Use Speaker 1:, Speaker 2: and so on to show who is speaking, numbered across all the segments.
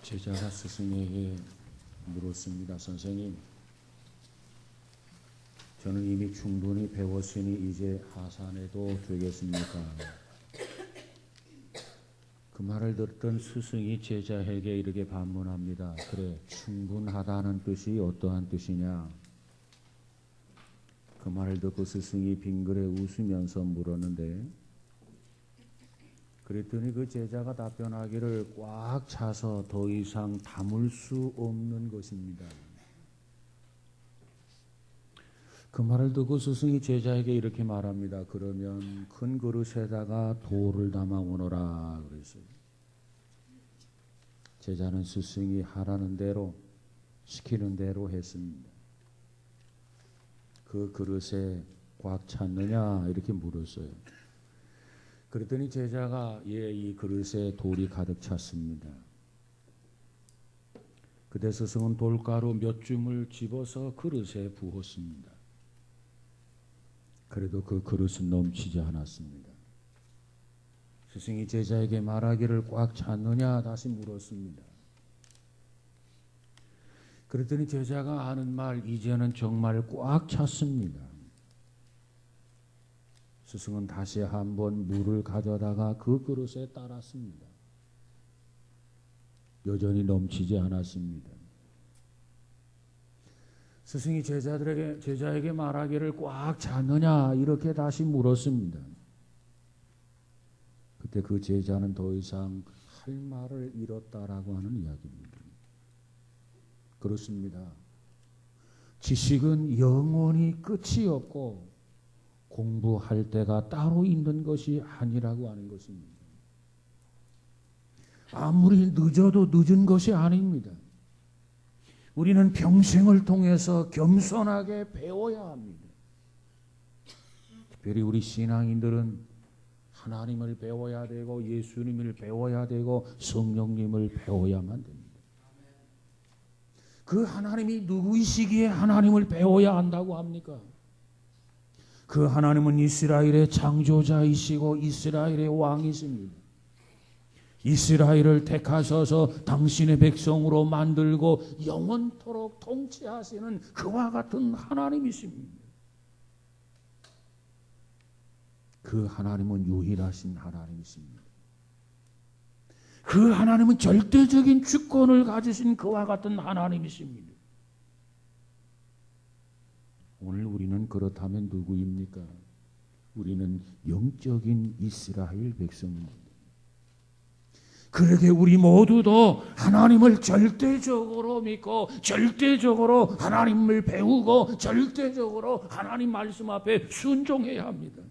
Speaker 1: 제자가 스승에게 물었습니다. 선생님, 저는 이미 충분히 배웠으니 이제 하산해도 되겠습니까? 그 말을 듣던 스승이 제자에게 이렇게 반문합니다. 그래, 충분하다는 뜻이 어떠한 뜻이냐? 그 말을 듣고 스승이 빙그레 웃으면서 물었는데, 그랬더니 그 제자가 답변하기를 꽉 차서 더 이상 담을 수 없는 것입니다. 그 말을 듣고 스승이 제자에게 이렇게 말합니다. 그러면 큰 그릇에다가 돌을 담아 오너라 그랬어요. 제자는 스승이 하라는 대로 시키는 대로 했습니다. 그 그릇에 꽉 찼느냐 이렇게 물었어요. 그랬더니 제자가 이 그릇에 돌이 가득 찼습니다. 그때 스승은 돌가루 몇 줌을 집어서 그릇에 부었습니다. 그래도 그 그릇은 넘치지 않았습니다. 스승이 제자에게 말하기를 꽉 찼느냐 다시 물었습니다. 그랬더니 제자가 하는 말, 이제는 정말 꽉 찼습니다. 스승은 다시 한번 물을 가져다가 그 그릇에 따랐습니다. 여전히 넘치지 않았습니다. 스승이 제자에게 말하기를 꽉 찼느냐 이렇게 다시 물었습니다. 그때 그 제자는 더 이상 할 말을 잃었다라고 하는 이야기입니다. 그렇습니다. 지식은 영원히 끝이 없고 공부할 때가 따로 있는 것이 아니라고 하는 것입니다. 아무리 늦어도 늦은 것이 아닙니다. 우리는 평생을 통해서 겸손하게 배워야 합니다. 특별히 우리 신앙인들은 하나님을 배워야 되고 예수님을 배워야 되고 성령님을 배워야만 됩니다. 그 하나님이 누구이시기에 하나님을 배워야 한다고 합니까? 그 하나님은 이스라엘의 창조자이시고 이스라엘의 왕이십니다. 이스라엘을 택하셔서 당신의 백성으로 만들고 영원토록 통치하시는 그와 같은 하나님이십니다. 그 하나님은 유일하신 하나님이십니다. 그 하나님은 절대적인 주권을 가지신 그와 같은 하나님이십니다. 오늘 우리는 그렇다면 누구입니까? 우리는 영적인 이스라엘 백성입니다. 그러게 우리 모두도 하나님을 절대적으로 믿고 절대적으로 하나님을 배우고 절대적으로 하나님 말씀 앞에 순종해야 합니다.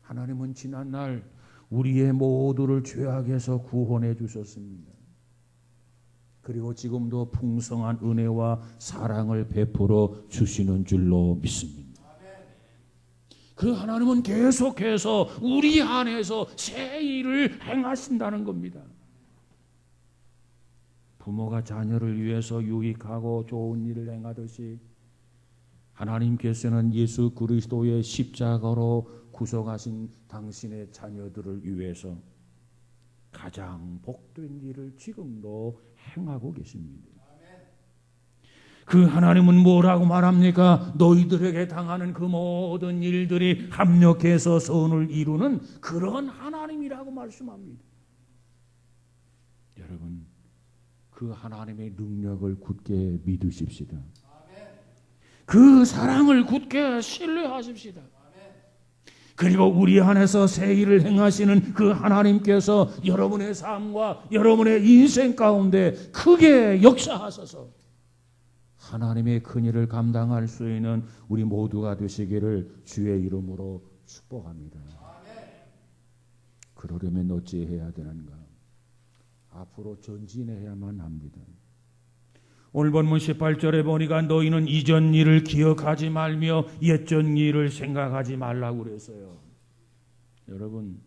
Speaker 1: 하나님은 지난날 우리의 모두를 죄악에서 구원해 주셨습니다. 그리고 지금도 풍성한 은혜와 사랑을 베풀어 주시는 줄로 믿습니다. 그 하나님은 계속해서 우리 안에서 새 일을 행하신다는 겁니다. 부모가 자녀를 위해서 유익하고 좋은 일을 행하듯이 하나님께서는 예수 그리스도의 십자가로 구속하신 당신의 자녀들을 위해서 가장 복된 일을 지금도 행하고 계십니다. 그 하나님은 뭐라고 말합니까? 너희들에게 당하는 그 모든 일들이 합력해서 선을 이루는 그런 하나님이라고 말씀합니다. 여러분, 그 하나님의 능력을 굳게 믿으십시다. 그 사랑을 굳게 신뢰하십시다. 그리고 우리 안에서 새 일을 행하시는 그 하나님께서 여러분의 삶과 여러분의 인생 가운데 크게 역사하셔서 하나님의 큰일을 감당할 수 있는 우리 모두가 되시기를 주의 이름으로 축복합니다. 그러려면 어찌해야 되는가? 앞으로 전진해야만 합니다. 오늘 본문 18절에 보니까 너희는 이전 일을 기억하지 말며 옛전 일을 생각하지 말라고 그랬어요. 여러분,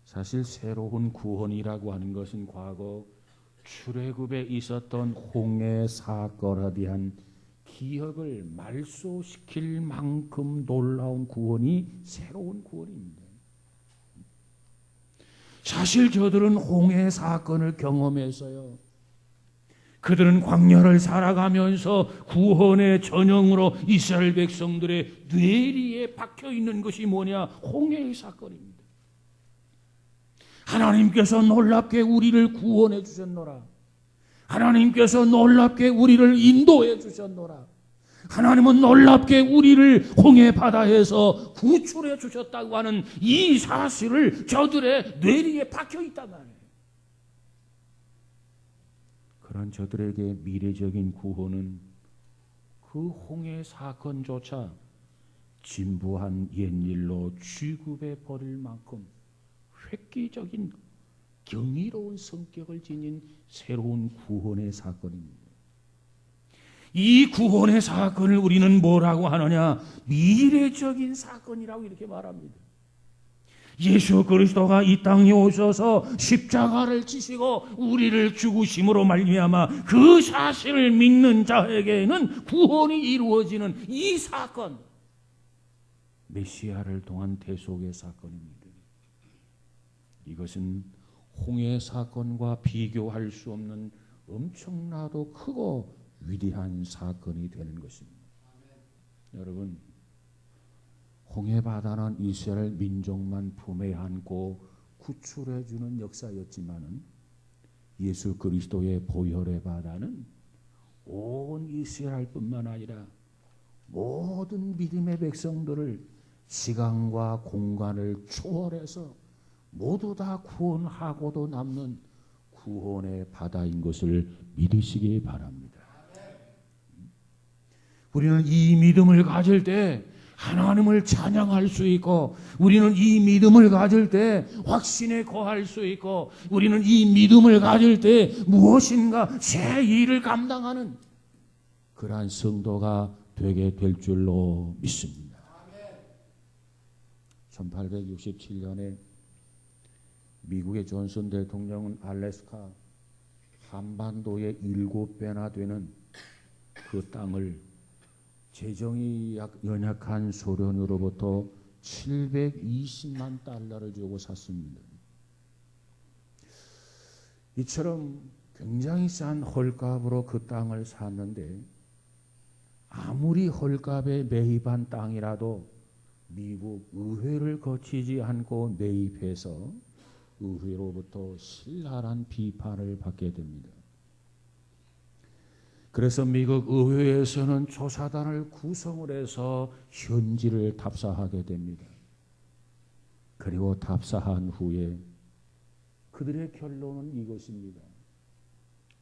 Speaker 1: 사실 새로운 구원이라고 하는 것은 과거 출애굽에 있었던 홍해 사건에 대한 기억을 말소시킬 만큼 놀라운 구원이 새로운 구원입니다. 사실 저들은 홍해 사건을 경험했어요. 그들은 광야를 살아가면서 구원의 전형으로 이스라엘 백성들의 뇌리에 박혀 있는 것이 뭐냐? 홍해의 사건입니다. 하나님께서 놀랍게 우리를 구원해 주셨노라. 하나님께서 놀랍게 우리를 인도해 주셨노라. 하나님은 놀랍게 우리를 홍해 바다에서 구출해 주셨다고 하는 이 사실을 저들의 뇌리에 박혀 있단 말이에요. 그런 저들에게 미래적인 구원은 그 홍해 사건조차 진부한 옛일로 취급해 버릴 만큼 획기적인 경이로운 성격을 지닌 새로운 구원의 사건입니다. 이 구원의 사건을 우리는 뭐라고 하느냐? 미래적인 사건이라고 이렇게 말합니다. 예수 그리스도가 이 땅에 오셔서 십자가를 지시고 우리를 죽으심으로 말미암아 그 사실을 믿는 자에게는 구원이 이루어지는 이 사건, 메시아를 통한 대속의 사건입니다. 이것은 홍해 사건과 비교할 수 없는 엄청나도 크고 위대한 사건이 되는 것입니다. 여러분, 홍해 바다는 이스라엘 민족만 품에 안고 구출해 주는 역사였지만은 예수 그리스도의 보혈의 바다는 온 이스라엘뿐만 아니라 모든 믿음의 백성들을 시간과 공간을 초월해서 모두 다 구원하고도 남는 구원의 바다인 것을 믿으시기 바랍니다. 우리는 이 믿음을 가질 때 하나님을 찬양할 수 있고, 우리는 이 믿음을 가질 때 확신에 거할 수 있고, 우리는 이 믿음을 가질 때 무엇인가 새 일을 감당하는 그러한 성도가 되게 될 줄로 믿습니다. 1867년에 미국의 존슨 대통령은 알래스카 한반도의 7배나 되는 그 땅을 재정이 연약한 소련으로부터 720만 달러를 주고 샀습니다. 이처럼 굉장히 싼 헐값으로 그 땅을 샀는데, 아무리 헐값에 매입한 땅이라도 미국 의회를 거치지 않고 매입해서 의회로부터 신랄한 비판을 받게 됩니다. 그래서 미국 의회에서는 조사단을 구성을 해서 현지를 답사하게 됩니다. 그리고 답사한 후에 그들의 결론은 이것입니다.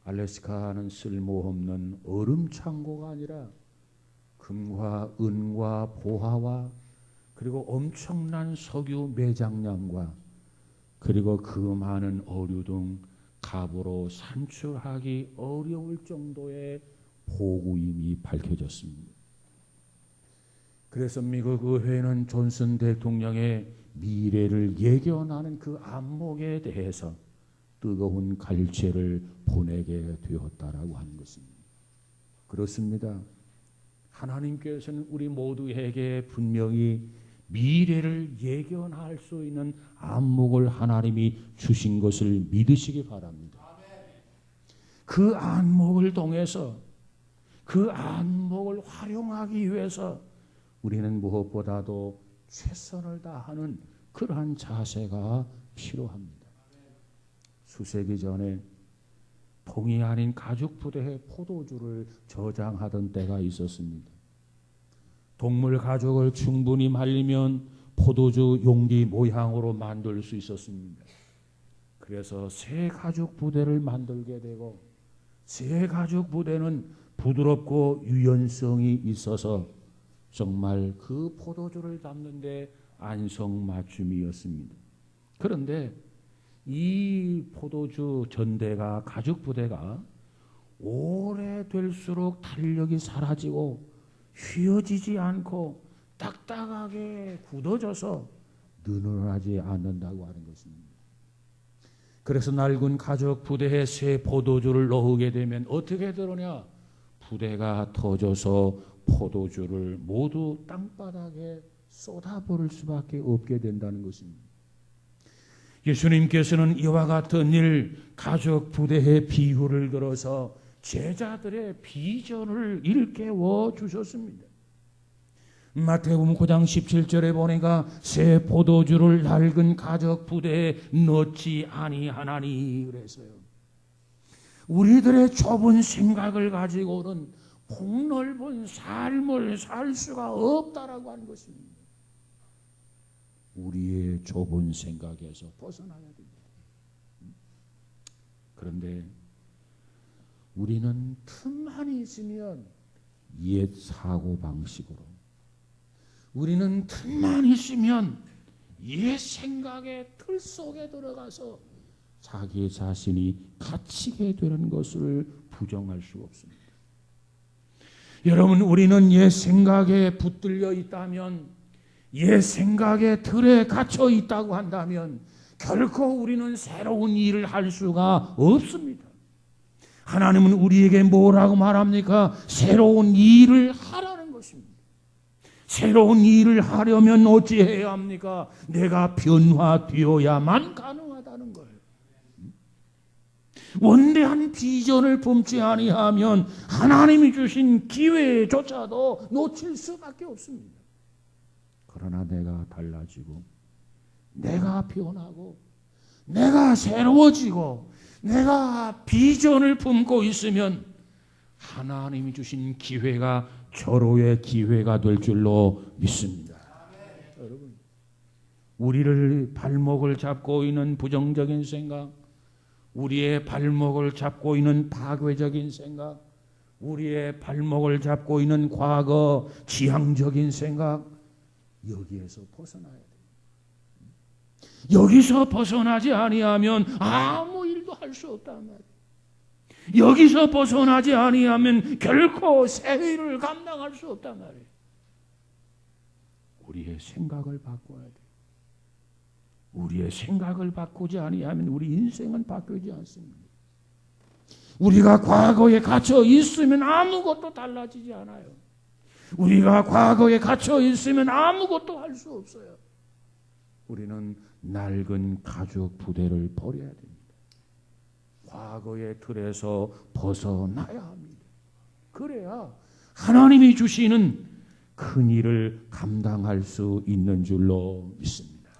Speaker 1: 알래스카는 쓸모없는 얼음 창고가 아니라 금과 은과 보화와 그리고 엄청난 석유 매장량과 그리고 그 많은 어류 등 값으로 산출하기 어려울 정도의 보구임이 밝혀졌습니다. 그래서 미국 의회는 존슨 대통령의 미래를 예견하는 그 안목에 대해서 뜨거운 갈채를 보내게 되었다라고 하는 것입니다. 그렇습니다. 하나님께서는 우리 모두에게 분명히 미래를 예견할 수 있는 안목을 하나님이 주신 것을 믿으시기 바랍니다. 그 안목을 통해서 그 안목을 활용하기 위해서 우리는 무엇보다도 최선을 다하는 그러한 자세가 필요합니다. 수세기 전에 통이 아닌 가죽 부대에 포도주를 저장하던 때가 있었습니다. 동물 가죽을 충분히 말리면 포도주 용기 모양으로 만들 수 있었습니다. 그래서 새 가죽 부대를 만들게 되고, 새 가죽 부대는 부드럽고 유연성이 있어서 정말 그 포도주를 담는데 안성맞춤이었습니다. 그런데 이 포도주 전대가, 가죽 부대가 오래될수록 탄력이 사라지고 휘어지지 않고 딱딱하게 굳어져서 느슨하지 않는다고 하는 것입니다. 그래서 낡은 가죽 부대에 새 포도주를 넣게 되면 어떻게 되느냐? 부대가 터져서 포도주를 모두 땅바닥에 쏟아버릴 수밖에 없게 된다는 것입니다. 예수님께서는 이와 같은 일, 가족 부대의 비유를 들어서 제자들의 비전을 일깨워 주셨습니다. 마태복음 9장 17절에 보니까 새 포도주를 낡은 가족 부대에 넣지 아니하나니 그래서요. 우리들의 좁은 생각을 가지고는 폭넓은 삶을 살 수가 없다라고 하는 것입니다. 우리의 좁은 생각에서 벗어나야 됩니다. 그런데 우리는 틈만 있으면 옛 사고방식으로, 우리는 틈만 있으면 옛 생각의 틀 속에 들어가서 자기 자신이 갇히게 되는 것을 부정할 수 없습니다. 여러분, 우리는 옛 생각에 붙들려 있다면, 옛 생각의 틀에 갇혀 있다고 한다면 결코 우리는 새로운 일을 할 수가 없습니다. 하나님은 우리에게 뭐라고 말합니까? 새로운 일을 하라는 것입니다. 새로운 일을 하려면 어찌해야 합니까? 내가 변화되어야만 가능하다는 거예요. 원대한 비전을 품지 아니하면 하나님이 주신 기회조차도 놓칠 수밖에 없습니다. 그러나 내가 달라지고, 내가 변하고, 내가 새로워지고, 내가 비전을 품고 있으면 하나님이 주신 기회가 절호의 기회가 될 줄로 믿습니다. 여러분, 우리를 발목을 잡고 있는 부정적인 생각, 우리의 발목을 잡고 있는 파괴적인 생각, 우리의 발목을 잡고 있는 과거 지향적인 생각, 여기에서 벗어나야 돼요. 여기서 벗어나지 아니하면 아무 일도 할 수 없단 말이에요. 여기서 벗어나지 아니하면 결코 새 일을 감당할 수 없단 말이에요. 우리의 생각을 바꿔야 돼요. 우리의 생각을 바꾸지 아니하면 우리 인생은 바뀌지 않습니다. 우리가 과거에 갇혀 있으면 아무것도 달라지지 않아요. 우리가 과거에 갇혀 있으면 아무것도 할 수 없어요. 우리는 낡은 가족 부대를 버려야 됩니다. 과거의 틀에서 벗어나야 합니다. 그래야 하나님이 주시는 큰 일을 감당할 수 있는 줄로 믿습니다.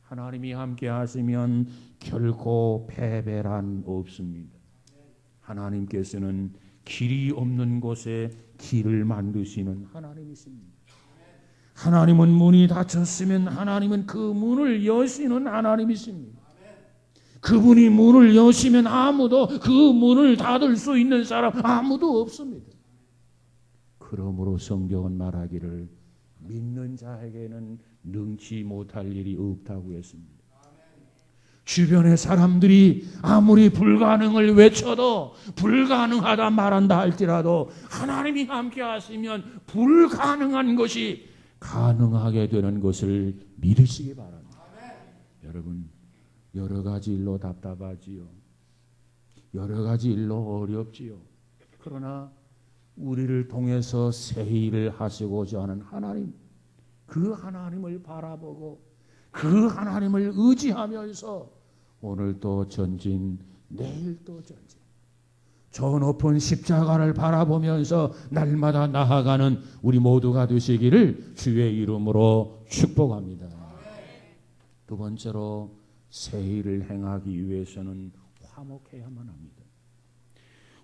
Speaker 1: 하나님이 함께 하시면 결코 패배란 없습니다. 하나님께서는 길이 없는 곳에 길을 만드시는 하나님이십니다. 하나님은 문이 닫혔으면 하나님은 그 문을 여시는 하나님이십니다. 그분이 문을 여시면 아무도 그 문을 닫을 수 있는 사람 아무도 없습니다. 그러므로 성경은 말하기를 믿는 자에게는 능치 못할 일이 없다고 했습니다. 주변의 사람들이 아무리 불가능을 외쳐도 불가능하다 말한다 할지라도 하나님이 함께 하시면 불가능한 것이 가능하게 되는 것을 믿으시기 바랍니다. 여러분, 여러 가지 일로 답답하지요. 여러 가지 일로 어렵지요. 그러나 우리를 통해서 새 일을 하시고자 하는 하나님, 그 하나님을 바라보고 그 하나님을 의지하면서 오늘도 전진, 내일도 전진, 저 높은 십자가를 바라보면서 날마다 나아가는 우리 모두가 되시기를 주의 이름으로 축복합니다. 두 번째로 새 일을 행하기 위해서는 화목해야만 합니다.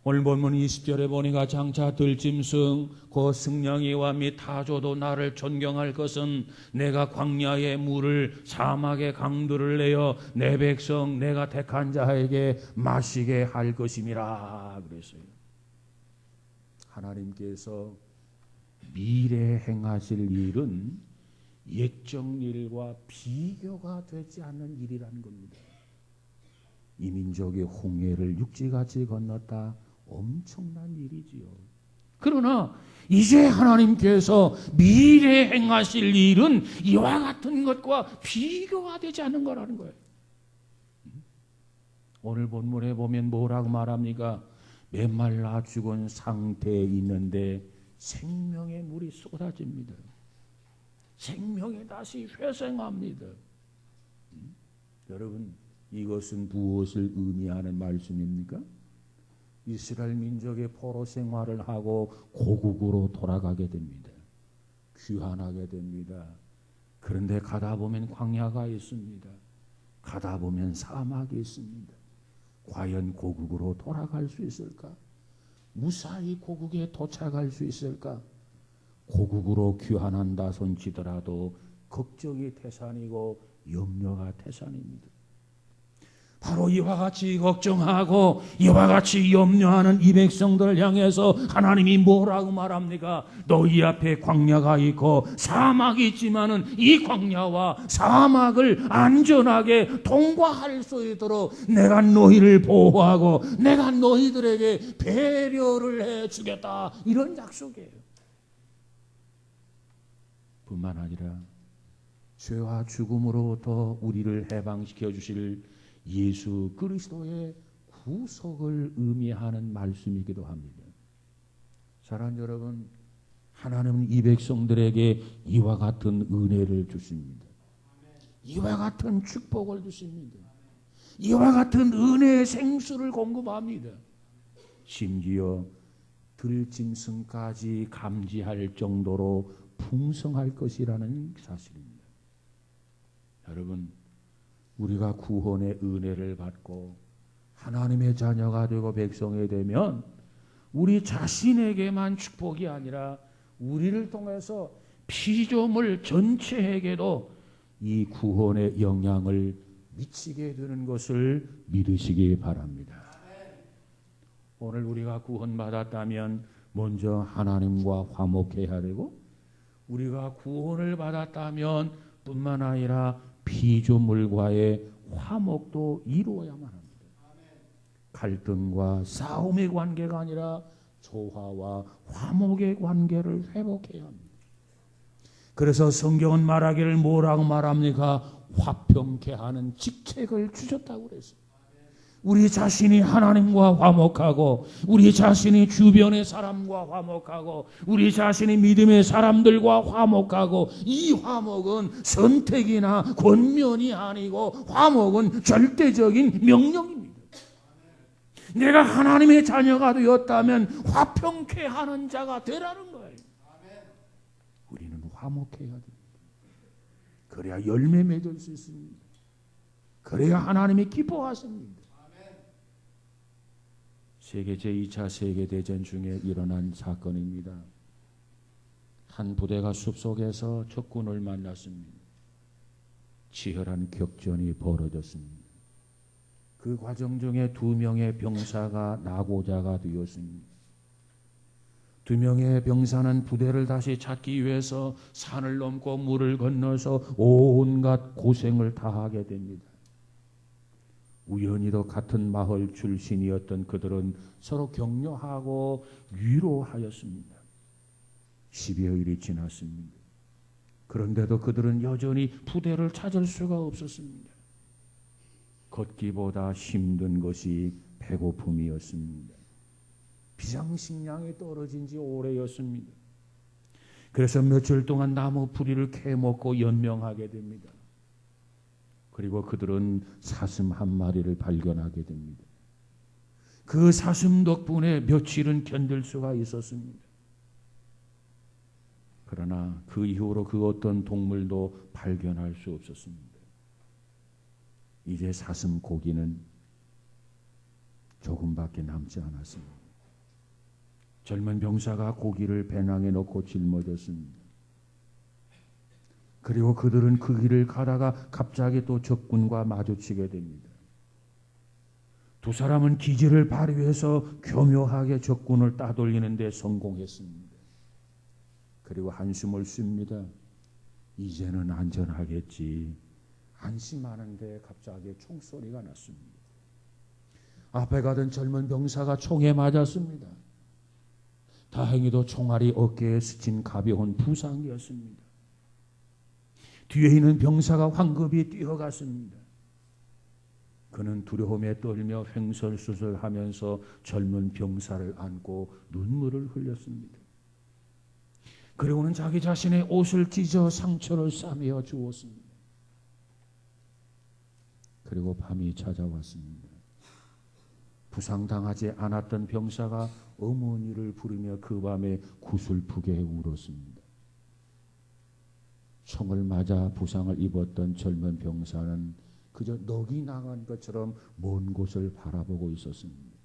Speaker 1: 오늘 본문 20절에 보니까 장차 들짐승 그 승냥이와 및 타조도 나를 존경할 것은 내가 광야의 물을 사막의 강들을 내어 내 백성 내가 택한 자에게 마시게 할 것임이라 그랬어요. 하나님께서 미래에 행하실 일은 옛적 일과 비교가 되지 않는 일이라는 겁니다. 이 민족의 홍해를 육지같이 건넜다. 엄청난 일이지요. 그러나 이제 하나님께서 미래에 행하실 일은 이와 같은 것과 비교가 되지 않는 거라는 거예요. 오늘 본문에 보면 뭐라고 말합니까? 메말라 죽은 상태에 있는데 생명의 물이 쏟아집니다. 생명이 다시 회생합니다. 여러분, 이것은 무엇을 의미하는 말씀입니까? 이스라엘 민족의 포로 생활을 하고 고국으로 돌아가게 됩니다. 귀환하게 됩니다. 그런데 가다 보면 광야가 있습니다. 가다 보면 사막이 있습니다. 과연 고국으로 돌아갈 수 있을까? 무사히 고국에 도착할 수 있을까? 고국으로 귀환한다 손치더라도 걱정이 태산이고 염려가 태산입니다. 바로 이와 같이 걱정하고 이와 같이 염려하는 이 백성들을 향해서 하나님이 뭐라고 말합니까? 너희 앞에 광야가 있고 사막이 있지만은 이 광야와 사막을 안전하게 통과할 수 있도록 내가 너희를 보호하고 내가 너희들에게 배려를 해주겠다. 이런 약속이에요. 뿐만 아니라 죄와 죽음으로부터 우리를 해방시켜 주실 예수 그리스도의 구속을 의미하는 말씀이기도 합니다. 사랑하는 여러분, 하나님은 이 백성들에게 이와 같은 은혜를 주십니다. 이와 같은 축복을 주십니다. 이와 같은 은혜의 생수를 공급합니다. 심지어 들짐승까지 감지할 정도로 풍성할 것이라는 사실입니다. 여러분, 우리가 구원의 은혜를 받고 하나님의 자녀가 되고 백성이 되면 우리 자신에게만 축복이 아니라 우리를 통해서 피조물 전체에게도 이 구원의 영향을 미치게 되는 것을 믿으시기 바랍니다. 오늘 우리가 구원받았다면 먼저 하나님과 화목해야 되고, 우리가 구원을 받았다면 뿐만 아니라 피조물과의 화목도 이루어야만 합니다. 갈등과 싸움의 관계가 아니라 조화와 화목의 관계를 회복해야 합니다. 그래서 성경은 말하기를 뭐라고 말합니까? 화평케 하는 직책을 주셨다고 그랬어요. 우리 자신이 하나님과 화목하고, 우리 자신이 주변의 사람과 화목하고, 우리 자신이 믿음의 사람들과 화목하고, 이 화목은 선택이나 권면이 아니고 화목은 절대적인 명령입니다. 내가 하나님의 자녀가 되었다면 화평케 하는 자가 되라는 거예요. 우리는 화목해야 됩니다. 그래야 열매 맺을 수 있습니다. 그래야 하나님이 기뻐하십니다. 세계 제2차 세계대전 중에 일어난 사건입니다. 한 부대가 숲속에서 적군을 만났습니다. 치열한 격전이 벌어졌습니다. 그 과정 중에 2명의 병사가 낙오자가 되었습니다. 2명의 병사는 부대를 다시 찾기 위해서 산을 넘고 물을 건너서 온갖 고생을 다하게 됩니다. 우연히도 같은 마을 출신이었던 그들은 서로 격려하고 위로하였습니다. 10여일이 지났습니다. 그런데도 그들은 여전히 부대를 찾을 수가 없었습니다. 걷기보다 힘든 것이 배고픔이었습니다. 비상식량이 떨어진 지 오래였습니다. 그래서 며칠 동안 나무 뿌리를 캐먹고 연명하게 됩니다. 그리고 그들은 사슴 한 마리를 발견하게 됩니다. 그 사슴 덕분에 며칠은 견딜 수가 있었습니다. 그러나 그 이후로 그 어떤 동물도 발견할 수 없었습니다. 이제 사슴 고기는 조금밖에 남지 않았습니다. 젊은 병사가 고기를 배낭에 넣고 짊어졌습니다. 그리고 그들은 그 길을 가다가 갑자기 또 적군과 마주치게 됩니다. 두 사람은 기지를 발휘해서 교묘하게 적군을 따돌리는 데 성공했습니다. 그리고 한숨을 쉽니다. 이제는 안전하겠지. 안심하는데 갑자기 총소리가 났습니다. 앞에 가던 젊은 병사가 총에 맞았습니다. 다행히도 총알이 어깨에 스친 가벼운 부상이었습니다. 뒤에 있는 병사가 황급히 뛰어갔습니다. 그는 두려움에 떨며 횡설수설하면서 젊은 병사를 안고 눈물을 흘렸습니다. 그리고는 자기 자신의 옷을 찢어 상처를 싸매어 주었습니다. 그리고 밤이 찾아왔습니다. 부상당하지 않았던 병사가 어머니를 부르며 그 밤에 구슬프게 울었습니다. 총을 맞아 부상을 입었던 젊은 병사는 그저 넋이 나간 것처럼 먼 곳을 바라보고 있었습니다.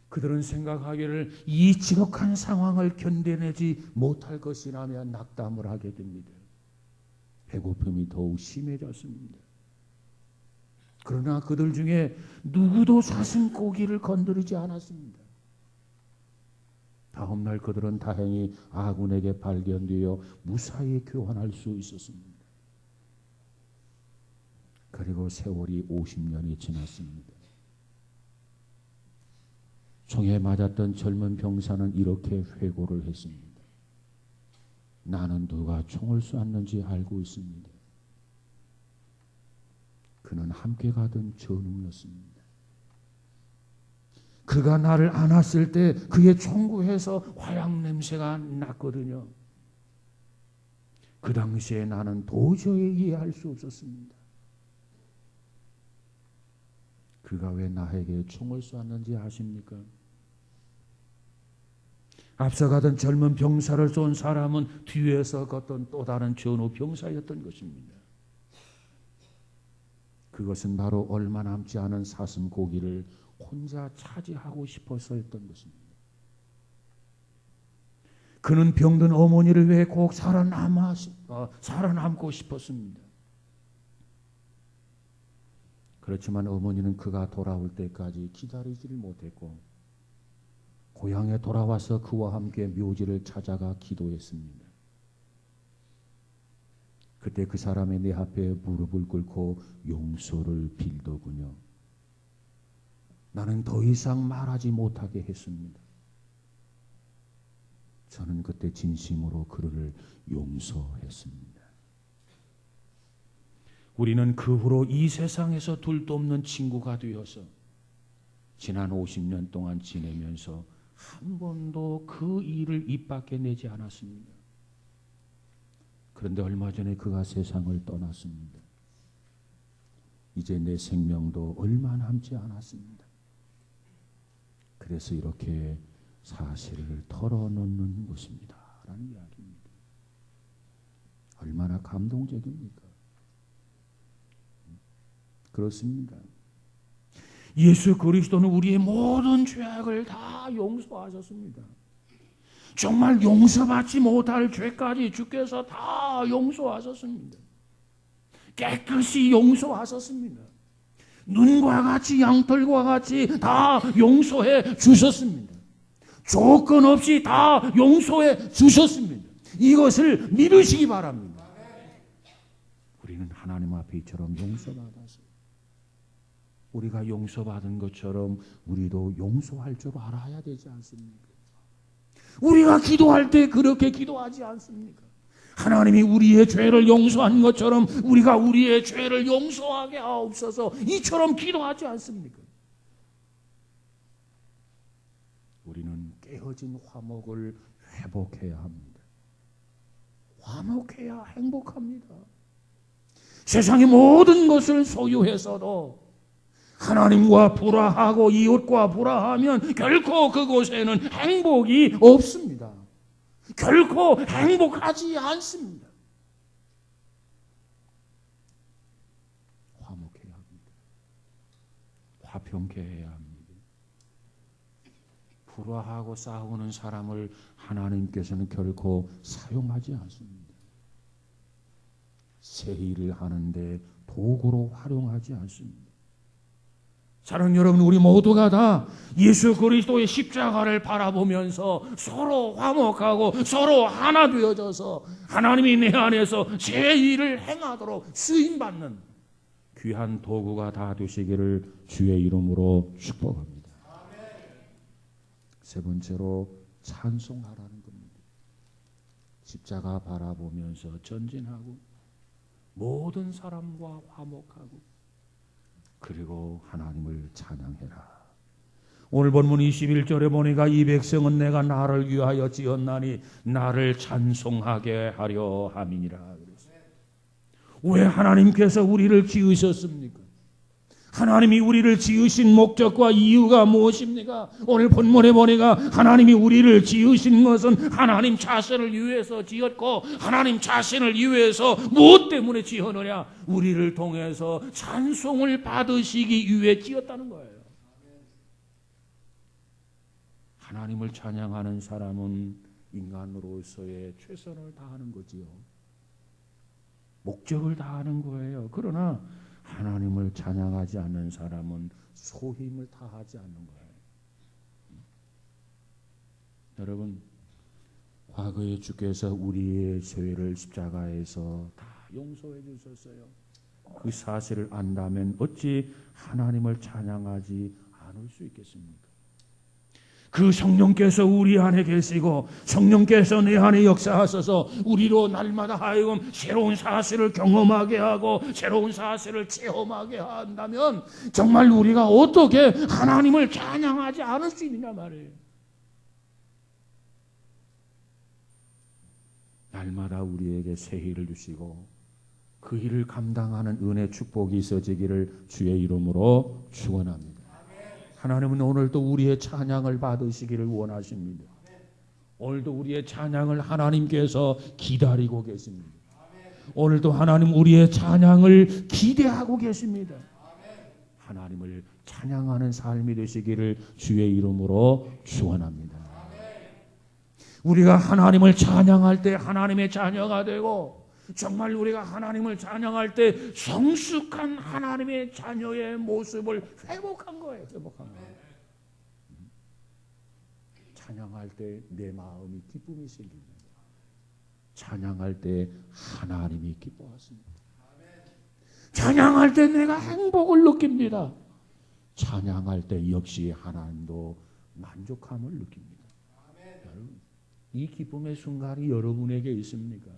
Speaker 1: 그들은 생각하기를 이 지독한 상황을 견뎌내지 못할 것이라며 낙담을 하게 됩니다. 배고픔이 더욱 심해졌습니다. 그러나 그들 중에 누구도 사슴고기를 건드리지 않았습니다. 다음 날 그들은 다행히 아군에게 발견되어 무사히 교환할 수 있었습니다. 그리고 세월이 50년이 지났습니다. 총에 맞았던 젊은 병사는 이렇게 회고를 했습니다. 나는 누가 총을 쐈는지 알고 있습니다. 그는 함께 가던 전웅이었습니다. 그가 나를 안았을 때 그의 총구에서 화약 냄새가 났거든요. 그 당시에 나는 도저히 이해할 수 없었습니다. 그가 왜 나에게 총을 쐈는지 아십니까? 앞서가던 젊은 병사를 쏜 사람은 뒤에서 걷던 또 다른 전후 병사였던 것입니다. 그것은 바로 얼마 남지 않은 사슴 고기를 혼자 차지하고 싶어서였던 것입니다. 그는 병든 어머니를 위해 꼭 살아남고 싶었습니다. 그렇지만 어머니는 그가 돌아올 때까지 기다리지를 못했고 고향에 돌아와서 그와 함께 묘지를 찾아가 기도했습니다. 그때 그 사람이 내 앞에 무릎을 꿇고 용서를 빌더군요. 나는 더 이상 말하지 못하게 했습니다. 저는 그때 진심으로 그를 용서했습니다. 우리는 그 후로 이 세상에서 둘도 없는 친구가 되어서 지난 50년 동안 지내면서 한 번도 그 일을 입 밖에 내지 않았습니다. 그런데 얼마 전에 그가 세상을 떠났습니다. 이제 내 생명도 얼마 남지 않았습니다. 그래서 이렇게 사실을 털어놓는 것입니다. 라는 이야기입니다. 얼마나 감동적입니까? 그렇습니다. 예수 그리스도는 우리의 모든 죄악을 다 용서하셨습니다. 정말 용서받지 못할 죄까지 주께서 다 용서하셨습니다. 깨끗이 용서하셨습니다. 눈과 같이 양털과 같이 다 용서해 주셨습니다. 조건 없이 다 용서해 주셨습니다. 이것을 믿으시기 바랍니다. 우리는 하나님 앞에 이처럼 용서받았어요. 우리가 용서받은 것처럼 우리도 용서할 줄 알아야 되지 않습니까? 우리가 기도할 때 그렇게 기도하지 않습니까? 하나님이 우리의 죄를 용서한 것처럼 우리가 우리의 죄를 용서하게 하옵소서 이처럼 기도하지 않습니까? 우리는 깨어진 화목을 회복해야 합니다. 화목해야 행복합니다. 세상의 모든 것을 소유해서도 하나님과 불화하고 이웃과 불화하면 결코 그곳에는 행복이 없습니다. 결코 행복하지 않습니다. 화목해야 합니다. 화평케 해야 합니다. 불화하고 싸우는 사람을 하나님께서는 결코 사용하지 않습니다. 새 일을 하는데 도구로 활용하지 않습니다. 사랑하는 여러분, 우리 모두가 다 예수 그리스도의 십자가를 바라보면서 서로 화목하고 서로 하나 되어져서 하나님이 내 안에서 새 일을 행하도록 쓰임받는 귀한 도구가 다 되시기를 주의 이름으로 축복합니다. 세 번째로 찬송하라는 겁니다. 십자가 바라보면서 전진하고 모든 사람과 화목하고 그리고 하나님을 찬양해라. 오늘 본문 21절에 보니까 이 백성은 내가 나를 위하여 지었나니 나를 찬송하게 하려 함이니라. 왜 하나님께서 우리를 지으셨습니까? 하나님이 우리를 지으신 목적과 이유가 무엇입니까? 오늘 본문에 보니까 하나님이 우리를 지으신 것은 하나님 자신을 위해서 지었고, 하나님 자신을 위해서 무엇 때문에 지었느냐? 우리를 통해서 찬송을 받으시기 위해 지었다는 거예요. 하나님을 찬양하는 사람은 인간으로서의 최선을 다하는 거지요. 목적을 다하는 거예요. 그러나 하나님을 찬양하지 않는 사람은 소임을 다하지 않는 거예요. 여러분, 과거에 주께서 우리의 죄를 십자가에서 다 용서해 주셨어요. 그 사실을 안다면 어찌 하나님을 찬양하지 않을 수 있겠습니까? 그 성령께서 우리 안에 계시고 성령께서 내 안에 역사하셔서 우리로 날마다 하여금 새로운 사실을 경험하게 하고 새로운 사실을 체험하게 한다면 정말 우리가 어떻게 하나님을 찬양하지 않을 수 있느냐 말이에요. 날마다 우리에게 새 일을 주시고 그 일을 감당하는 은혜 축복이 있어지기를 주의 이름으로 축원합니다. 하나님은 오늘도 우리의 찬양을 받으시기를 원하십니다. 오늘도 우리의 찬양을 하나님께서 기다리고 계십니다. 오늘도 하나님 우리의 찬양을 기대하고 계십니다. 하나님을 찬양하는 삶이 되시기를 주의 이름으로 축원합니다. 우리가 하나님을 찬양할 때 하나님의 자녀가 되고, 정말 우리가 하나님을 찬양할 때 성숙한 하나님의 자녀의 모습을 회복한 거예요. 회복한 거예요. 찬양할 때 내 마음이 기쁨이 생깁니다. 찬양할 때 하나님이 기뻐하십니다. 찬양할 때 내가 행복을 느낍니다. 찬양할 때 역시 하나님도 만족함을 느낍니다. 여러분, 이 기쁨의 순간이 여러분에게 있습니까?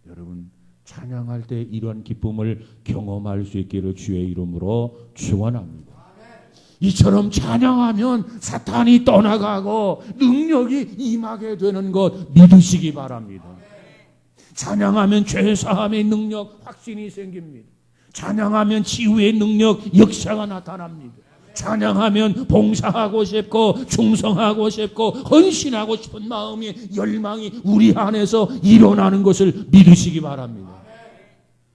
Speaker 1: 여러분, 찬양할 때 이런 기쁨을 경험할 수 있기를 주의 이름으로 축원합니다. 이처럼 찬양하면 사탄이 떠나가고 능력이 임하게 되는 것 믿으시기 바랍니다. 찬양하면 죄사함의 능력, 확신이 생깁니다. 찬양하면 치유의 능력, 역사가 나타납니다. 찬양하면 봉사하고 싶고 충성하고 싶고 헌신하고 싶은 마음이, 열망이 우리 안에서 일어나는 것을 믿으시기 바랍니다.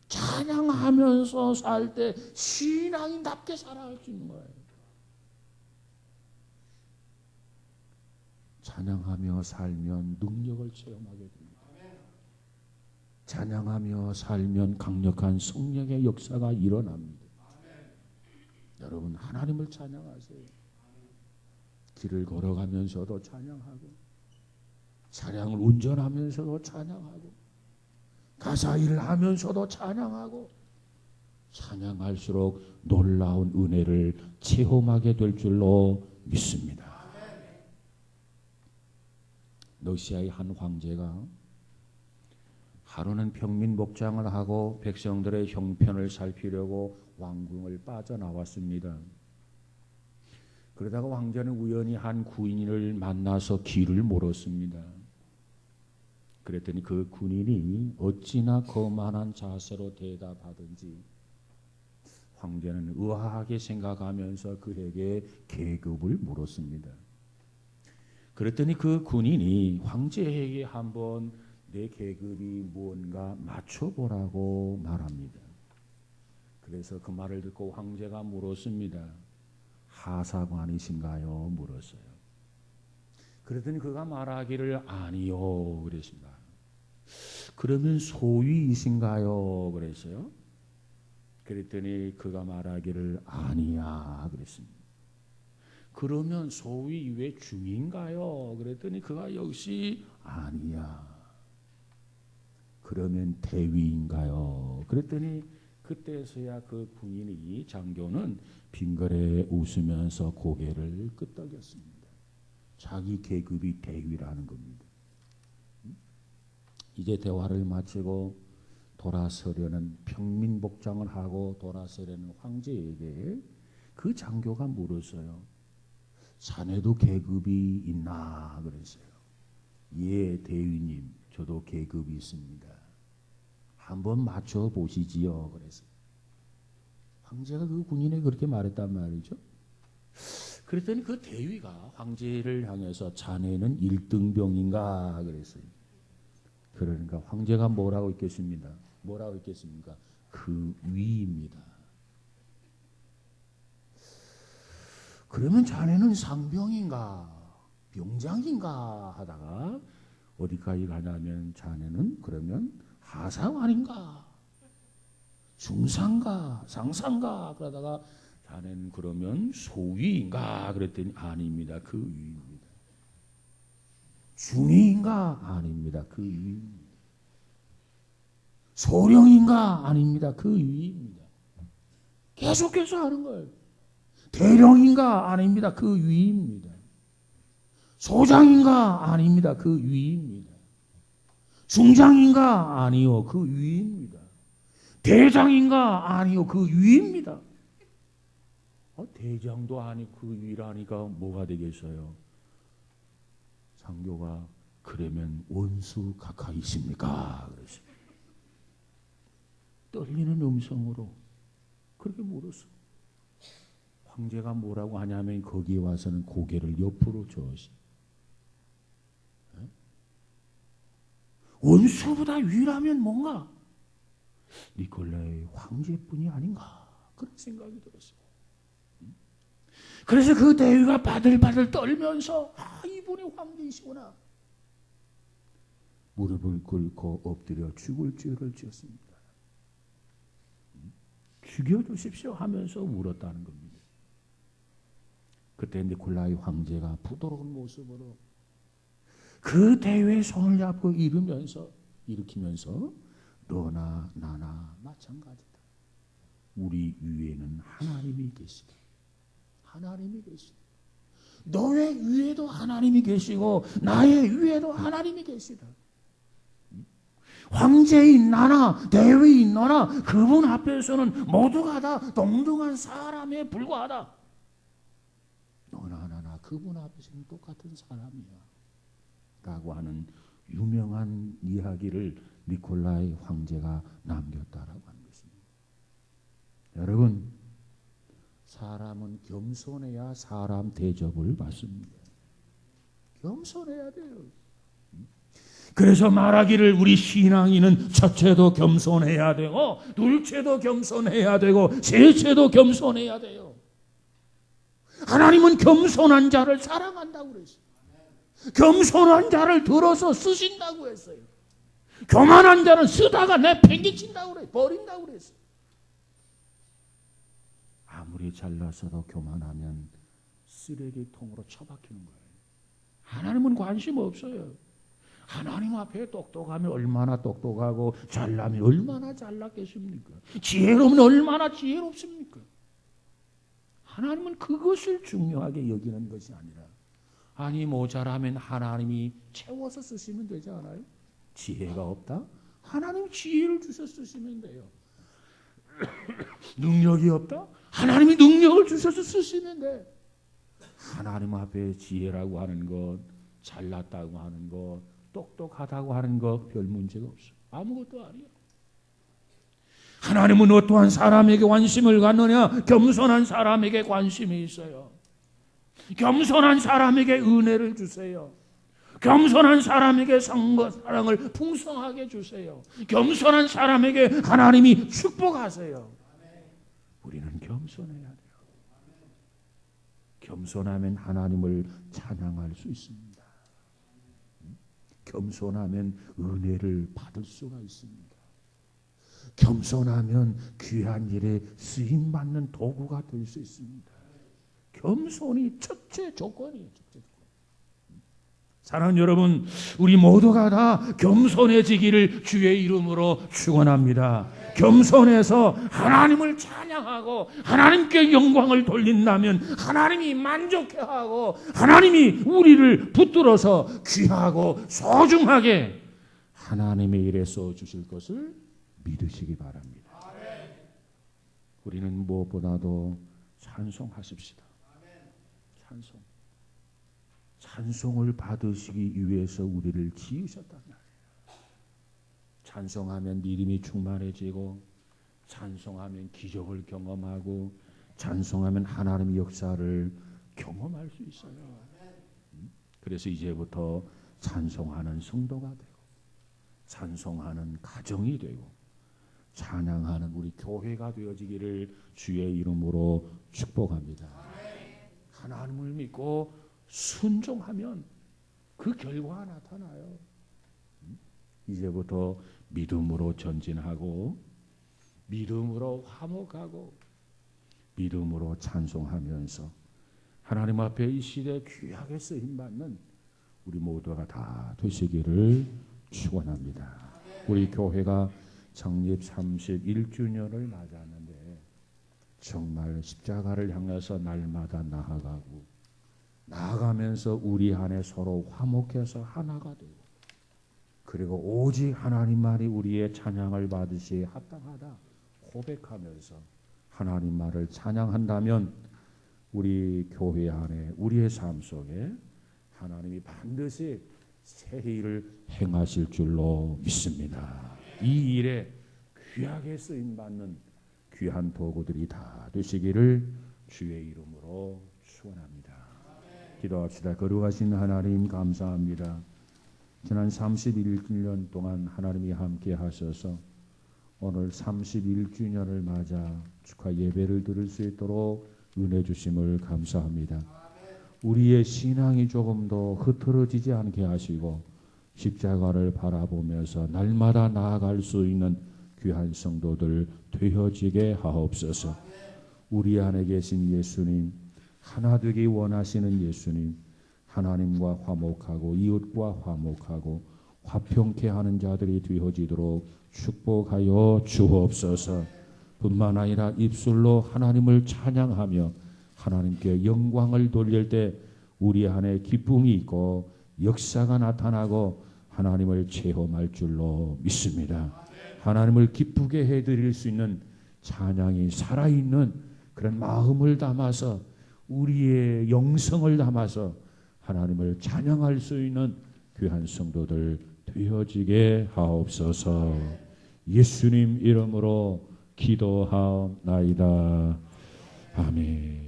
Speaker 1: 찬양하면서 살 때 신앙인답게 살아갈 수 있는 거예요. 찬양하며 살면 능력을 체험하게 됩니다. 찬양하며 살면 강력한 성령의 역사가 일어납니다. 여러분, 하나님을 찬양하세요. 길을 걸어가면서도 찬양하고, 차량을 운전하면서도 찬양하고, 가사 일을 하면서도 찬양하고, 찬양할수록 놀라운 은혜를 체험하게 될 줄로 믿습니다. 러시아의 한 황제가 하루는 평민 목장을 하고 백성들의 형편을 살피려고 왕궁을 빠져나왔습니다. 그러다가 왕자는 우연히 한 군인을 만나서 길을 물었습니다. 그랬더니 그 군인이 어찌나 거만한 자세로 대답하든지 황제는 의아하게 생각하면서 그에게 계급을 물었습니다. 그랬더니 그 군인이 황제에게 한번 내 계급이 무언가 맞춰보라고 말합니다. 그래서 그 말을 듣고 황제가 물었습니다. 하사관이신가요? 물었어요. 그랬더니 그가 말하기를 아니요 그랬습니다. 그러면 소위이신가요? 그랬어요. 그랬더니 그가 말하기를 아니야 그랬습니다. 그러면 소위 왜 중인가요? 그랬더니 그가 역시 아니야. 그러면 대위인가요? 그랬더니 그때서야 그 군인이, 장교는 빙그레 웃으면서 고개를 끄덕였습니다. 자기 계급이 대위라는 겁니다. 이제 대화를 마치고 돌아서려는, 평민복장을 하고 돌아서려는 황제에게 그 장교가 물었어요. 자네도 계급이 있나? 그랬어요. 예, 대위님, 저도 계급이 있습니다. 한번 맞춰 보시지요. 그래서 황제가 그 군인에게 그렇게 말했단 말이죠. 그랬더니 그 대위가 황제를 향해서 자네는 1등병인가 그랬어요. 그러니까 황제가 뭐라고 있겠습니까? 뭐라고 있겠습니까? 그 위입니다. 그러면 자네는 상병인가 병장인가 하다가 어디까지 가냐면 자네는 그러면 하사관인가 중상가 상상가 그러다가 자네는 그러면 소위인가 그랬더니 아닙니다. 그 위입니다. 중위인가 아닙니다. 그 위입니다. 소령인가 아닙니다. 그 위입니다. 계속해서 하는 거예요. 대령인가 아닙니다. 그 위입니다. 소장인가 아닙니다. 그 위입니다. 중장인가 아니요. 그 위입니다. 대장인가 아니요. 그 위입니다. 대장도 아니고 그 위라니까 뭐가 되겠어요? 장교가 그러면 원수 가까이십니까? 그랬어요. 떨리는 음성으로 그렇게 물었어. 황제가 뭐라고 하냐면 거기에 와서는 고개를 옆으로 저으시. 원수보다 위라면 뭔가 니콜라이 황제뿐이 아닌가 그런 생각이 들었어요. 그래서 그 대위가 바들바들 떨면서 이분이 황제이시구나. 무릎을 꿇고 엎드려 죽을 죄를 지었습니다. 죽여주십시오 하면서 울었다는 겁니다. 그때 니콜라이 황제가 부드러운 모습으로 그 대위의 손을 잡고 일으키면서 너나 나나 마찬가지다. 우리 위에는 하나님이 계시다. 하나님이 계시다. 너의 위에도 하나님이 계시고 나의 위에도 하나님이 계시다. 황제인 나나 대위인 너나 그분 앞에서는 모두가 다 동등한 사람에 불과하다. 너나 나나 그분 앞에서는 똑같은 사람이야 라고 하는 유명한 이야기를 니콜라이 황제가 남겼다라고 하는 것입니다. 여러분, 사람은 겸손해야 사람 대접을 받습니다. 겸손해야 돼요. 그래서 말하기를 우리 신앙인은 첫째도 겸손해야 되고 둘째도 겸손해야 되고 셋째도 겸손해야 돼요. 하나님은 겸손한 자를 사랑한다고 그랬어요. 겸손한 자를 들어서 쓰신다고 했어요. 교만한 자는 쓰다가 내팽개친다고 그래요. 버린다고 그랬어요. 아무리 잘나서도 교만하면 쓰레기통으로 처박히는 거예요. 하나님은 관심 없어요. 하나님 앞에 똑똑하면 얼마나 똑똑하고 잘나면 얼마나 잘났겠습니까? 지혜로우면 얼마나 지혜롭습니까? 하나님은 그것을 중요하게 여기는 것이 아니라 아니 모자라면 하나님이 채워서 쓰시면 되지 않아요? 지혜가 없다? 하나님 지혜를 주셔 쓰시면 돼요. 능력이 없다? 하나님이 능력을 주셔서 쓰시면 돼. 하나님 앞에 지혜라고 하는 것, 잘났다고 하는 것, 똑똑하다고 하는 것 별 문제가 없어. 아무것도 아니야. 하나님은 어떠한 사람에게 관심을 갖느냐? 겸손한 사람에게 관심이 있어요. 겸손한 사람에게 은혜를 주세요. 겸손한 사람에게 사랑을 풍성하게 주세요. 겸손한 사람에게 하나님이 축복하세요. 우리는 겸손해야 돼요. 겸손하면 하나님을 찬양할 수 있습니다. 겸손하면 은혜를 받을 수가 있습니다. 겸손하면 귀한 일에 쓰임받는 도구가 될 수 있습니다. 겸손이 첫째 조건이에요. 사랑하는 여러분, 우리 모두가 다 겸손해지기를 주의 이름으로 축원합니다. 겸손해서 하나님을 찬양하고 하나님께 영광을 돌린다면 하나님이 만족해하고 하나님이 우리를 붙들어서 귀하고 소중하게 하나님의 일에 써주실 것을 믿으시기 바랍니다. 우리는 무엇보다도 찬송하십시다. 찬송. 찬송을 받으시기 위해서 우리를 지으셨단 말이에요. 찬송하면 믿음이 충만해지고, 찬송하면 기적을 경험하고, 찬송하면 하나님의 역사를 경험할 수 있어요. 그래서 이제부터 찬송하는 성도가 되고, 찬송하는 가정이 되고, 찬양하는 우리 교회가 되어지기를 주의 이름으로 축복합니다. 하나님을 믿고 순종하면 그 결과가 나타나요. 이제부터 믿음으로 전진하고, 믿음으로 화목하고, 믿음으로 찬송하면서 하나님 앞에 이 시대에 귀하게 쓰임받는 우리 모두가 다 되시기를 축원합니다. 우리 교회가 창립 31주년을 맞았는데 정말 십자가를 향해서 날마다 나아가면서 우리 안에 서로 화목해서 하나가 되고, 그리고 오직 하나님만이 우리의 찬양을 받으시에 합당하다 고백하면서 하나님 말을 찬양한다면 우리 교회 안에, 우리의 삶 속에 하나님이 반드시 새 일을 행하실 줄로 믿습니다. 이 일에 귀하게 쓰임받는 귀한 도구들이 다 되시기를 주의 이름으로 축원합니다. 기도합시다. 거룩하신 하나님 감사합니다. 지난 31년 동안 하나님이 함께 하셔서 오늘 31주년을 맞아 축하 예배를 드릴 수 있도록 은혜 주심을 감사합니다. 우리의 신앙이 조금 더 흐트러지지 않게 하시고 십자가를 바라보면서 날마다 나아갈 수 있는 귀한 성도들 되어지게 하옵소서. 우리 안에 계신 예수님, 하나 되기 원하시는 예수님, 하나님과 화목하고 이웃과 화목하고 화평케 하는 자들이 되어지도록 축복하여 주옵소서. 뿐만 아니라 입술로 하나님을 찬양하며 하나님께 영광을 돌릴 때 우리 안에 기쁨이 있고 역사가 나타나고 하나님을 체험할 줄로 믿습니다. 하나님을 기쁘게 해드릴 수 있는 찬양이 살아있는 그런 마음을 담아서, 우리의 영성을 담아서 하나님을 찬양할 수 있는 귀한 성도들 되어지게 하옵소서. 예수님 이름으로 기도하옵나이다. 아멘.